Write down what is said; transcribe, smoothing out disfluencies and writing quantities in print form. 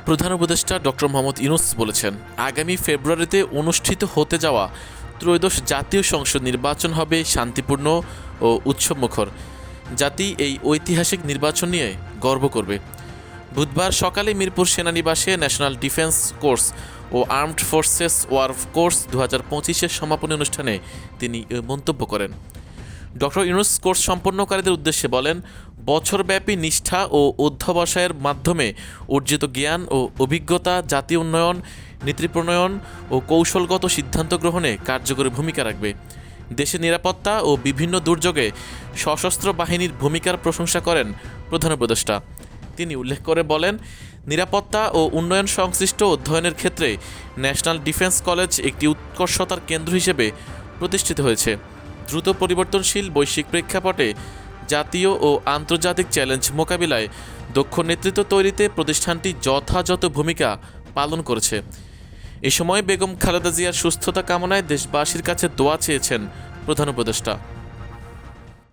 প্রধান উপদেষ্টা ডক্টর মোহাম্মদ ইউনূস বলেছেন, আগামী ফেব্রুয়ারিতে অনুষ্ঠিত হতে যাওয়া ত্রয়োদশ জাতীয় সংসদ নির্বাচন হবে শান্তিপূর্ণ ও উৎসবমুখর। জাতি এই ঐতিহাসিক নির্বাচন নিয়ে গর্ব করবে। বুধবার সকালে মিরপুর সেনানিবাসে ন্যাশনাল ডিফেন্স কোর্স ও আর্মড ফোর্সেস ওয়ার কোর্স 2025-এর সমাপনী অনুষ্ঠানে তিনি এ মন্তব্য করেন। ডক্টর ইউনূস কোর্স সম্পন্নকারীদের উদ্দেশ্যে বলেন, বছরব্যাপী নিষ্ঠা ও অধ্যবসায়ের মাধ্যমে অর্জিত জ্ঞান ও অভিজ্ঞতা জাতীয় উন্নয়ন, নীতি প্রণয়ন ও কৌশলগত সিদ্ধান্ত গ্রহণে কার্যকরী ভূমিকা রাখবে। দেশের নিরাপত্তা ও বিভিন্ন দুর্যোগে সশস্ত্র বাহিনীর ভূমিকার প্রশংসা করেন প্রধান উপদেষ্টা। তিনি উল্লেখ করে বলেন, নিরাপত্তা ও উন্নয়ন সংশ্লিষ্ট অধ্যয়নের ক্ষেত্রে ন্যাশনাল ডিফেন্স কলেজ একটি উৎকর্ষতার কেন্দ্র হিসেবে প্রতিষ্ঠিত হয়েছে। দ্রুত পরিবর্তনশীল বৈশ্বিক প্রেক্ষাপটে জাতীয় ও আন্তর্জাতিক চ্যালেঞ্জ মোকাবিলায় দক্ষ নেতৃত্ব তৈরিতে প্রতিষ্ঠানটি যথাযথ ভূমিকা পালন করেছে। এ সময় বেগম খালেদা জিয়ার সুস্থতা কামনায় দেশবাসীর কাছে দোয়া চেয়েছেন প্রধান উপদেষ্টা।